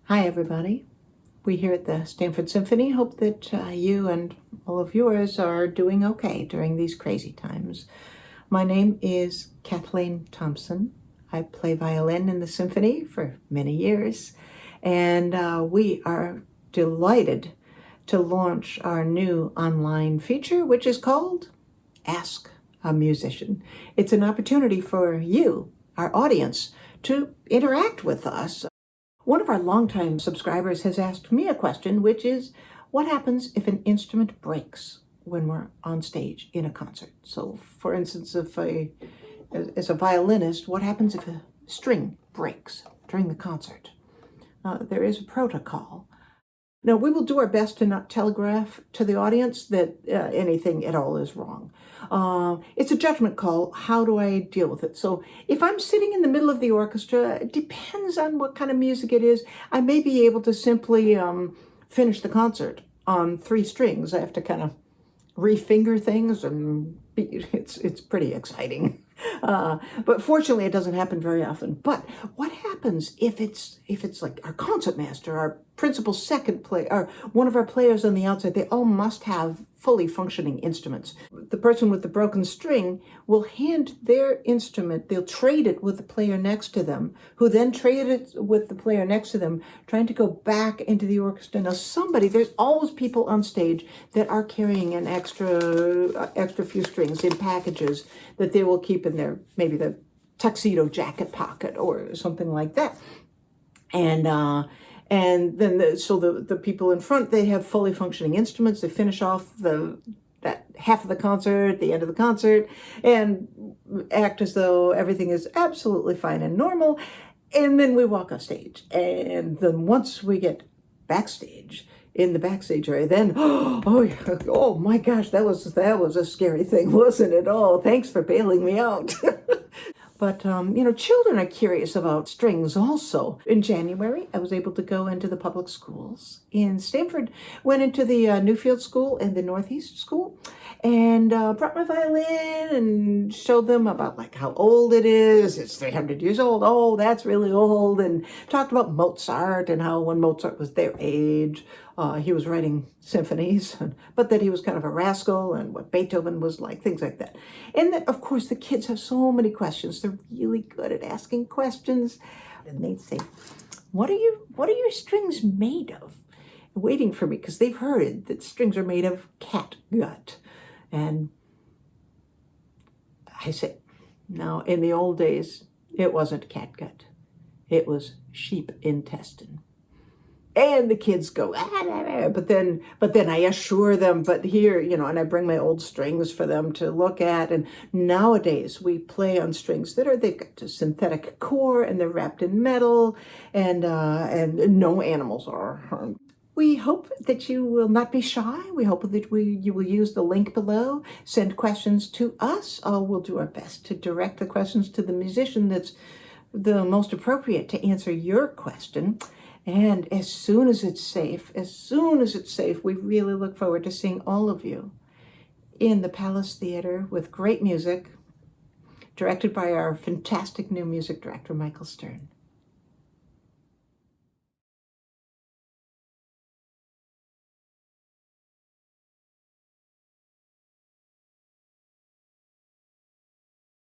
Hi, everybody. We here at the Stanford Symphony hope that you and all of yours are doing okay during these crazy times. My name is Kathleen Thomson. I play violin in the symphony for many years, and we are delighted to launch our new online feature, which is called Ask a Musician. It's an opportunity for you, our audience, to interact with us. One of our longtime subscribers has asked me a question, which is, what happens if an instrument breaks when we're on stage in a concert? So, for instance, as a violinist, what happens if a string breaks during the concert? There is a protocol. Now, we will do our best to not telegraph to the audience that anything at all is wrong. It's a judgment call. How do I deal with it? So if I'm sitting in the middle of the orchestra, it depends on what kind of music it is. I may be able to simply finish the concert on 3 strings. I have to kind of refinger things, and it's pretty exciting. But fortunately, it doesn't happen very often. But what happens if it's like our concertmaster, our principal second player, or one of our players on the outside? They all must have fully functioning instruments. The person with the broken string will hand their instrument, they'll trade it with the player next to them, who then trade it with the player next to them, trying to go back into the orchestra. Now there's always people on stage that are carrying an extra few strings in packages that they will keep in their, maybe the tuxedo jacket pocket or something like that. And then the people in front, they have fully functioning instruments. They finish off that half of the concert, the end of the concert, and act as though everything is absolutely fine and normal. And then we walk on stage. And then once we get backstage, in the backstage area, then oh my gosh, that was a scary thing, wasn't it? Oh, thanks for bailing me out. But, children are curious about strings also. In January, I was able to go into the public schools in Stanford, went into the Newfield School and the Northeast School, and brought my violin and showed them about like how old it is. It's 300 years old. Oh, that's really old. And talked about Mozart and how when Mozart was their age, he was writing symphonies, but that he was kind of a rascal, and what Beethoven was like, things like that. And that, of course, the kids have so many questions. They're really good at asking questions. And they'd say, what are your strings made of? Waiting for me, because they've heard that strings are made of cat gut. And I say, no, in the old days, it wasn't cat gut. It was sheep intestine. And the kids go, but then I assure them, but here, and I bring my old strings for them to look at. And nowadays we play on strings they've got a synthetic core, and they're wrapped in metal, and no animals are harmed. We hope that you will not be shy. We hope that you will use the link below. Send questions to us. We'll do our best to direct the questions to the musician that's the most appropriate to answer your question. And as soon as it's safe, we really look forward to seeing all of you in the Palace Theater with great music, directed by our fantastic new music director, Michael Stern.